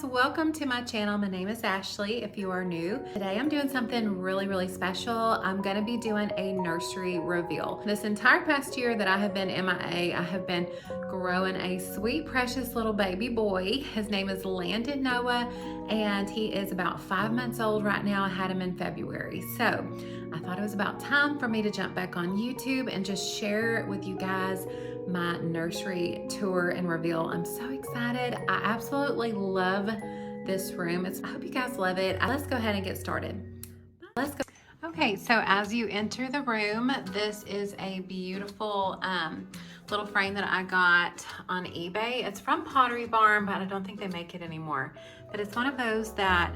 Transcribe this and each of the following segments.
Welcome to my channel. My name is Ashley if you are new. Today I'm doing something really special. I'm going to be doing a nursery reveal. This entire past year that I have been MIA, I have been growing a sweet precious little baby boy. His name is Landon Noah and he is about 5 months old right now. I had him in February. So I thought it was about time for me to jump back on YouTube and just share with you guys my nursery tour and reveal. I'm so excited. I absolutely love this room. I hope you guys love it. Let's go ahead and get started. Let's go. Okay, so as you enter the room, this is a beautiful little frame that I got on eBay. It's from Pottery Barn, but I don't think they make it anymore. But it's one of those that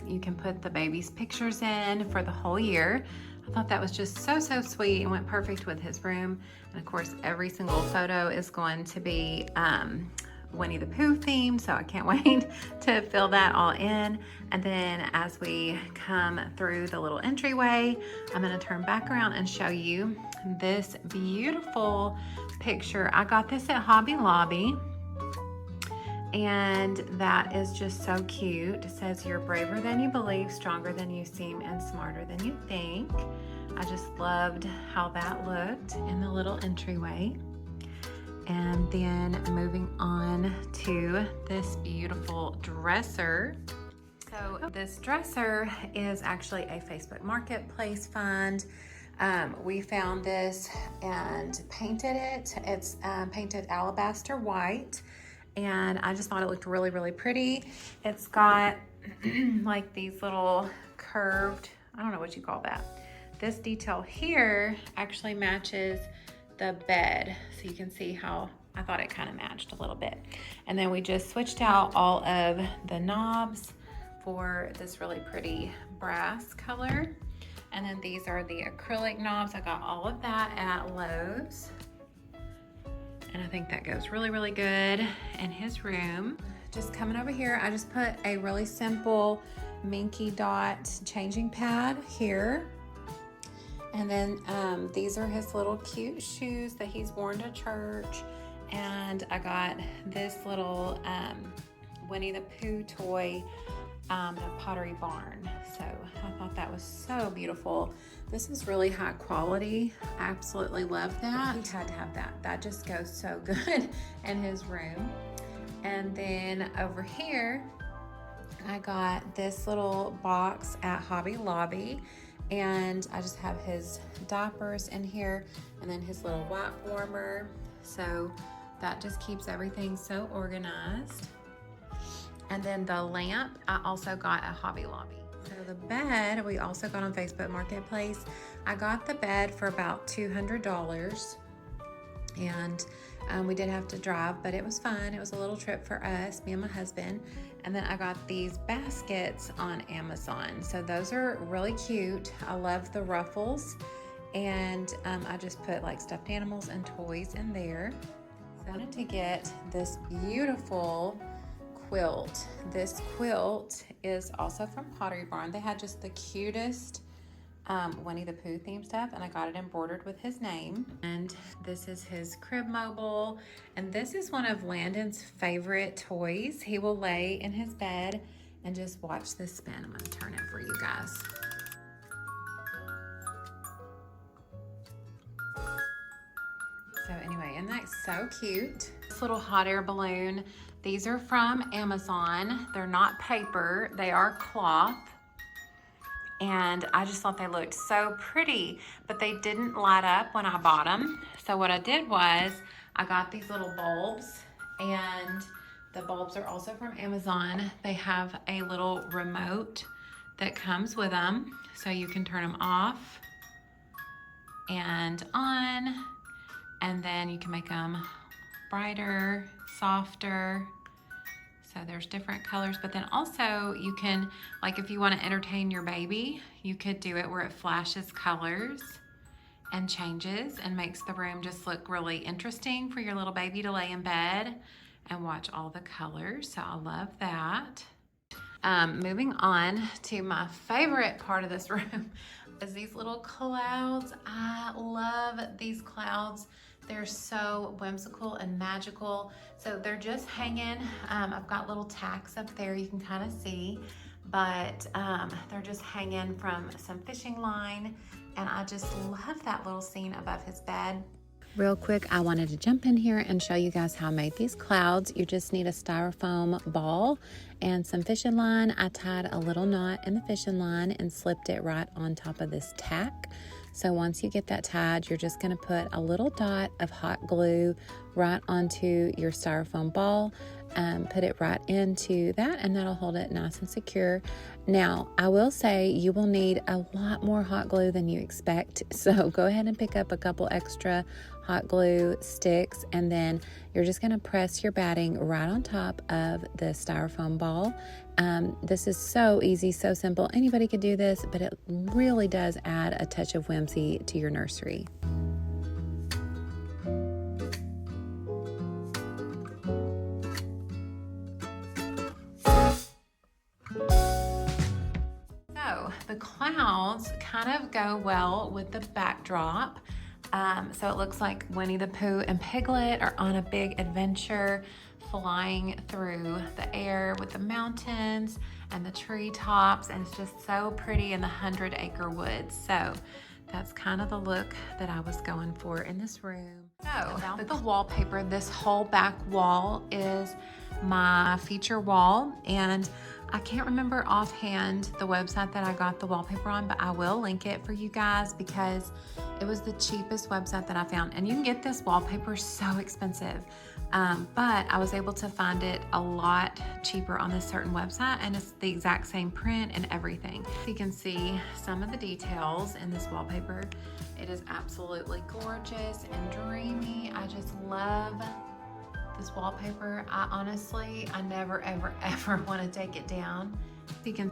you can put the baby's pictures in for the whole year. I thought that was just so sweet and went perfect with his room. And of course, every single photo is going to be Winnie the Pooh themed, so I can't wait to fill that all in. And then as we come through the little entryway, I'm gonna turn back around and show you this beautiful picture. I got this at Hobby Lobby, and that is just so cute. It says, "You're braver than you believe, stronger than you seem, and smarter than you think." I just loved how that looked in the little entryway. And then moving on to this beautiful dresser. So this dresser is actually a Facebook Marketplace find. We found this and painted it. It's painted alabaster white. And I just thought it looked really pretty. It's got like these little curved, I don't know what you call that. This detail here actually matches the bed, so you can see how I thought it kind of matched a little bit. And then we just switched out all of the knobs for this really pretty brass color. And then these are the acrylic knobs. I got all of that at Lowe's. And I think that goes really good in his room. Just coming over here, I just put a really simple Minky Dot changing pad here. And then these are his little cute shoes that he's worn to church. And I got this little Winnie the Pooh toy at Pottery Barn. So I thought that was so beautiful. This is really high quality. I absolutely love that. He had to have that. That just goes so good in his room. And then over here, I got this little box at Hobby Lobby. And I just have his diapers in here and then his little wipe warmer. So that just keeps everything so organized. And then the lamp I also got at Hobby Lobby. So the bed we also got on Facebook Marketplace. I got the bed for about $200. And we did have to drive, but it was fun. It was a little trip for us, me and my husband. And then I got these baskets on Amazon. So those are really cute. I love the ruffles. And I just put like stuffed animals and toys in there. So I wanted to get this beautiful quilt. This quilt is also from Pottery Barn. They had just the cutest Winnie the Pooh theme stuff, and I got it embroidered with his name. And this is his crib mobile, and this is one of Landon's favorite toys. He will lay in his bed and just watch this spin. I'm gonna turn it for you guys. So anyway, and that's so cute. This little hot air balloon, these are from Amazon. They're not paper, they are cloth. And I just thought they looked so pretty, but they didn't light up when I bought them. So what I did was I got these little bulbs, and the bulbs are also from Amazon. They have a little remote that comes with them, so you can turn them off and on, and then you can make them brighter, softer. So there's different colors, but then also you can, like if you want to entertain your baby, you could do it where it flashes colors and changes and makes the room just look really interesting for your little baby to lay in bed and watch all the colors. So I love that. Moving on to my favorite part of this room is these little clouds. I love these clouds They're so whimsical and magical. So they're just hanging. I've got little tacks up there you can kind of see, but they're just hanging from some fishing line. And I just love that little scene above his bed. Real quick, I wanted to jump in here and show you guys how I made these clouds. You just need a styrofoam ball and some fishing line. I tied a little knot in the fishing line and slipped it right on top of this tack. So once you get that tied, you're just going to put a little dot of hot glue right onto your styrofoam ball. Put it right into that, and that'll hold it nice and secure. Now, I will say you will need a lot more hot glue than you expect. So go ahead and pick up a couple extra hot glue sticks, and then you're just going to press your batting right on top of the styrofoam ball. This is so easy, so simple. Anybody could do this, but it really does add a touch of whimsy to your nursery. So the clouds kind of go well with the backdrop. So it looks like Winnie the Pooh and Piglet are on a big adventure, flying through the air with the mountains and the treetops, and it's just so pretty in the 100-acre woods. So that's kind of the look that I was going for in this room. So about the wallpaper, this whole back wall is my feature wall, and I can't remember offhand the website that I got the wallpaper on, but I will link it for you guys because it was the cheapest website that I found. And you can get this wallpaper so expensive, but I was able to find it a lot cheaper on this certain website, and it's the exact same print and everything. You can see some of the details in this wallpaper. It is absolutely gorgeous and dreamy. I just love this wallpaper. I never ever want to take it down. You can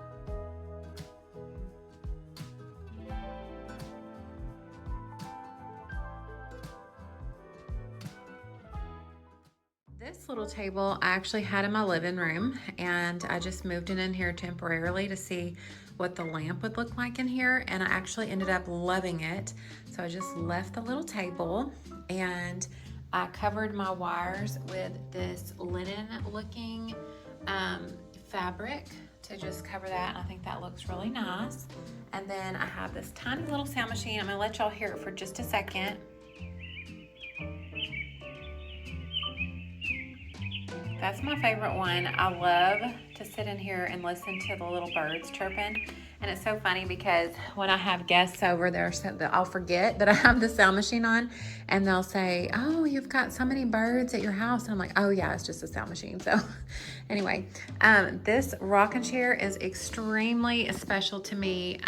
this little table I actually had in my living room, and I just moved it in here temporarily to see what the lamp would look like in here, and I actually ended up loving it. So I just left the little table, and I covered my wires with this linen looking fabric to just cover that, and I think that looks really nice. And then I have this tiny little sound machine. I'm gonna let y'all hear it for just a second. That's my favorite one. I love to sit in here and listen to the little birds chirping. And it's so funny because when I have guests over there, I'll forget that I have the sound machine on, and they'll say, "Oh, you've got so many birds at your house." And I'm like, "Oh yeah, it's just a sound machine." So anyway, this rocking chair is extremely special to me.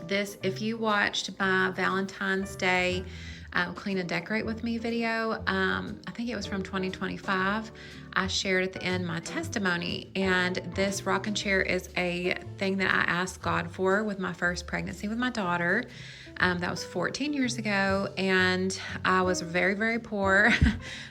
If you watched my Valentine's Day Clean and Decorate with Me video, I think it was from 2025, I shared at the end my testimony, and this rocking chair is a thing that I asked God for with my first pregnancy with my daughter. That was 14 years ago, and I was very, very poor.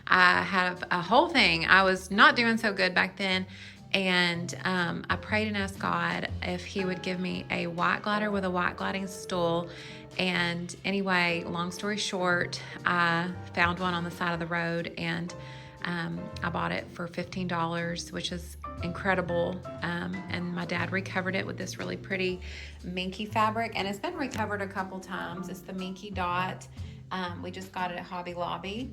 I had a whole thing. I was not doing so good back then, and I prayed and asked God if he would give me a white glider with a white gliding stool. And anyway, long story short, I found one on the side of the road, and I bought it for $15, which is incredible. And my dad recovered it with this really pretty minky fabric, and it's been recovered a couple times. It's the Minky Dot. We just got it at Hobby Lobby,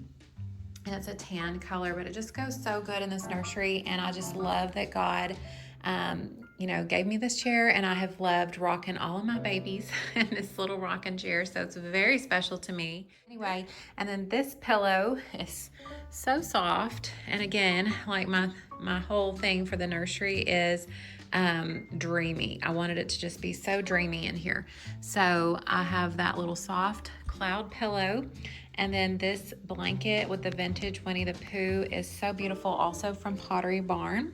and it's a tan color, but it just goes so good in this nursery. And I just love that God gave me this chair, and I have loved rocking all of my babies in this little rocking chair, so it's very special to me. Anyway, and then this pillow is so soft, and again, like my whole thing for the nursery is dreamy. I wanted it to just be so dreamy in here. So I have that little soft cloud pillow, and then this blanket with the vintage Winnie the Pooh is so beautiful, also from Pottery Barn.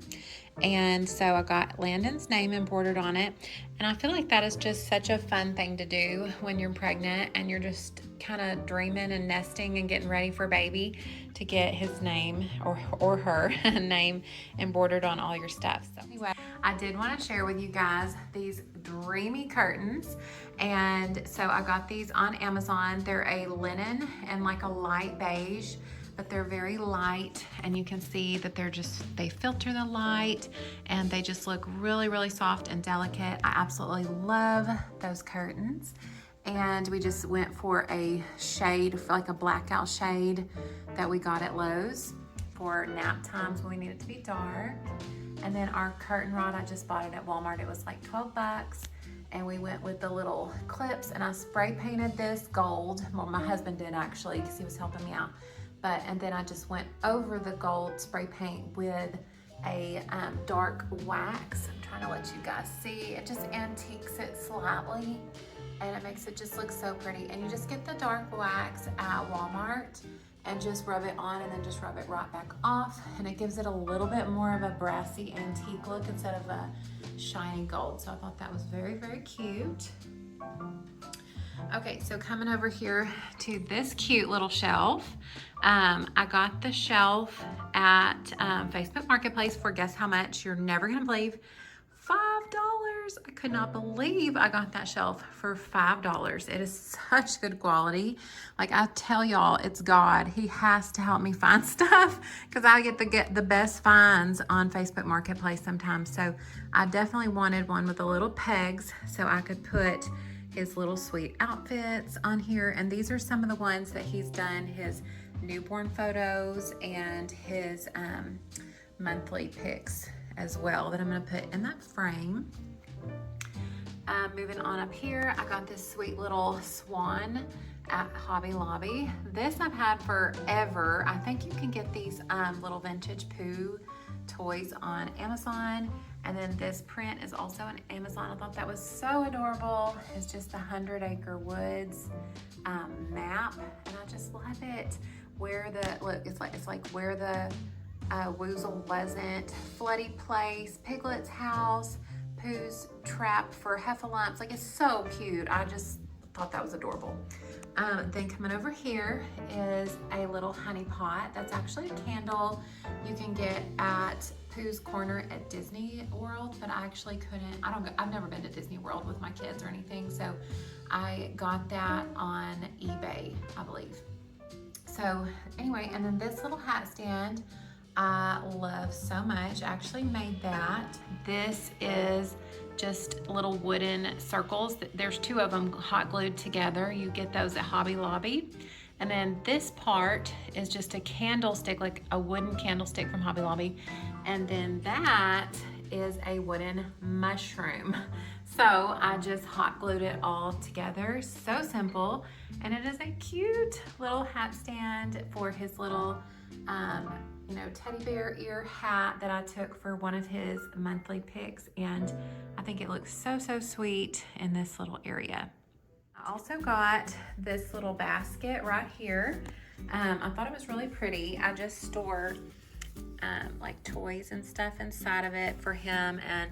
And so I got Landon's name embroidered on it. And I feel like that is just such a fun thing to do when you're pregnant and you're just kind of dreaming and nesting and getting ready for baby, to get his name or her name embroidered on all your stuff. So anyway, I did want to share with you guys these dreamy curtains. And so I got these on Amazon. They're a linen and like a light beige, but they're very light, and you can see that they filter the light and they just look really, really soft and delicate. I absolutely love those curtains. And we just went for a shade, like a blackout shade that we got at Lowe's for nap times when we need it to be dark. And then our curtain rod, I just bought it at Walmart. It was like 12 bucks. And we went with the little clips, and I spray painted this gold. Well, my husband did actually, because he was helping me out. And then I just went over the gold spray paint with a dark wax. I'm trying to let you guys see. It just antiques it slightly, and it makes it just look so pretty. And you just get the dark wax at Walmart and just rub it on, and then just rub it right back off. And it gives it a little bit more of a brassy antique look instead of a shiny gold. So I thought that was very, very cute. Okay, so coming over here to this cute little shelf. I got the shelf at Facebook Marketplace for, guess how much? You're never gonna believe, $5. I could not believe I got that shelf for $5. It is such good quality. Like, I tell y'all, it's God. He has to help me find stuff, because I get the best finds on Facebook Marketplace sometimes. So I definitely wanted one with the little pegs so I could put his little sweet outfits on here. And these are some of the ones that he's done, his newborn photos and his monthly pics as well, that I'm gonna put in that frame. Moving on up here, I got this sweet little swan at Hobby Lobby. This I've had forever. I think you can get these little vintage Pooh toys on Amazon. And then this print is also on Amazon. I thought that was so adorable. It's just the 100 Acre Woods map, and I just love it. Where the, look, it's like where the Woozle wasn't, Floody Place, Piglet's house, Pooh's trap for heffalumps. Like, it's so cute. I just thought that was adorable. Then coming over here is a little honey pot. That's actually a candle you can get at Pooh's Corner at Disney World, but I actually couldn't. I've never been to Disney World with my kids or anything, so I got that on eBay, I believe. So anyway, and then this little hat stand I love so much. I actually made that. This is just little wooden circles. There's two of them hot glued together. You get those at Hobby Lobby. And then this part is just a candlestick, like a wooden candlestick from Hobby Lobby. And then that is a wooden mushroom. So I just hot glued it all together. So simple. And it is a cute little hat stand for his little, teddy bear ear hat that I took for one of his monthly pics. And I think it looks so, so sweet in this little area. I also got this little basket right here. I thought it was really pretty. I just stored like toys and stuff inside of it for him, and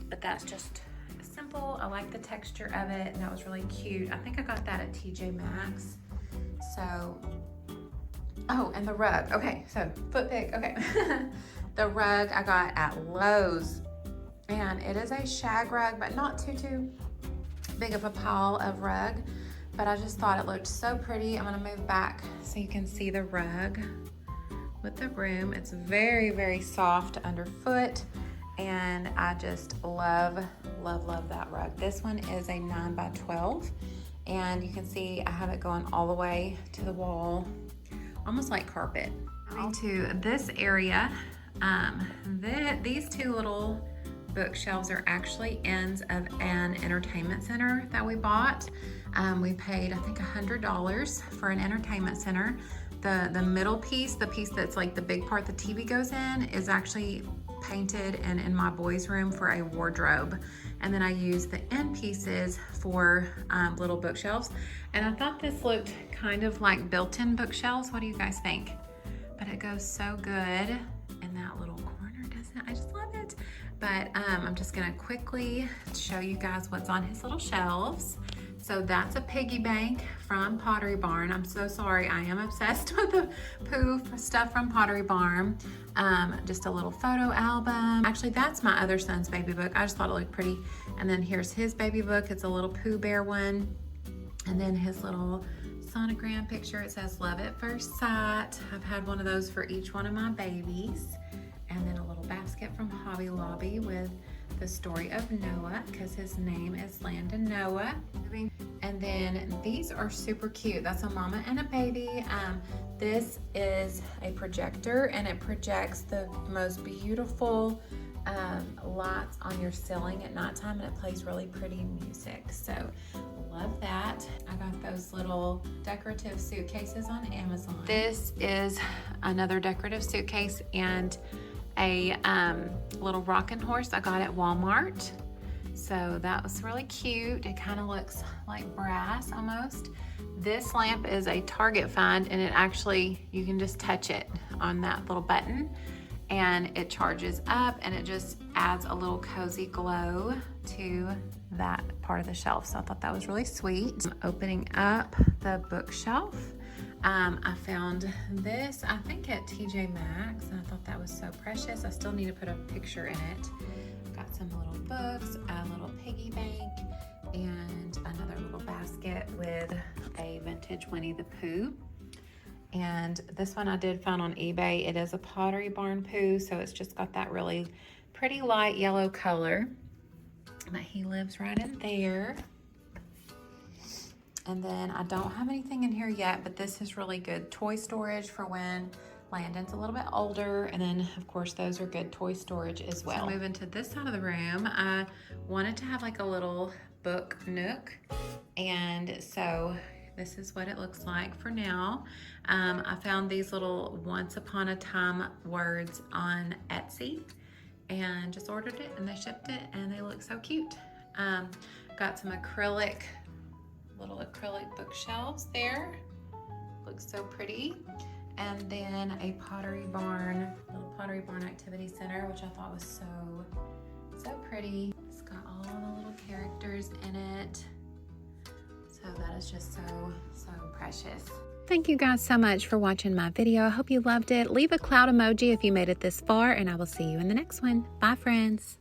but that's just simple. I like the texture of it, and that was really cute. I think I got that at TJ Maxx. So, oh, and the rug. Okay, so foot pick. Okay, the rug I got at Lowe's, and it is a shag rug, but not too big of a pile of rug. But I just thought it looked so pretty. I'm gonna move back so you can see the rug with the broom. It's very, very soft underfoot, and I just love that rug. This one is a 9x12, and you can see I have it going all the way to the wall, almost like carpet. Into this area, these two little bookshelves are actually ends of an entertainment center that we bought. We paid, I think, $100 for an entertainment center. The middle piece, the piece that's like the big part the TV goes in, is actually painted and in my boys' room for a wardrobe. And then I used the end pieces for little bookshelves. And I thought this looked kind of like built-in bookshelves. What do you guys think? But it goes so good in that little corner, doesn't it? I just love it. But I'm just gonna quickly show you guys what's on his little shelves. So that's a piggy bank from Pottery Barn. I'm so sorry, I am obsessed with the Pooh stuff from Pottery Barn. Just a little photo album. Actually, that's my other son's baby book. I just thought it looked pretty. And then here's his baby book. It's a little Pooh Bear one. And then his little sonogram picture. It says Love at First Sight. I've had one of those for each one of my babies. And then a little basket from Hobby Lobby with the story of Noah, because his name is Landon Noah. And then these are super cute. That's a mama and a baby. This is a projector, and it projects the most beautiful lights on your ceiling at nighttime, and it plays really pretty music. So love that. I got those little decorative suitcases on Amazon. This is another decorative suitcase and a little rocking horse I got at Walmart. So that was really cute. It kind of looks like brass almost. This lamp is a Target find, and it actually, you can just touch it on that little button and it charges up, and it just adds a little cozy glow to that part of the shelf. So I thought that was really sweet. Opening up the bookshelf. I found this, I think at TJ Maxx, and I thought that was so precious. I still need to put a picture in it. Got some little books, a little piggy bank, and another little basket with a vintage Winnie the Pooh. And this one I did find on eBay. It is a Pottery Barn Pooh, so it's just got that really pretty light yellow color. But he lives right in there. And then I don't have anything in here yet, but this is really good toy storage for when Landon's a little bit older. And then of course those are good toy storage as well. So moving to this side of the room, I wanted to have like a little book nook. And so this is what it looks like for now. I found these little Once Upon a Time words on Etsy and just ordered it, and they shipped it, and they look so cute. Got some little acrylic bookshelves there. Looks so pretty. And then a little Pottery Barn activity center, which I thought was so pretty. It's got all the little characters in it. So that is just so precious. Thank you guys so much for watching my video. I hope you loved it. Leave a cloud emoji if you made it this far, and I will see you in the next one. Bye, friends.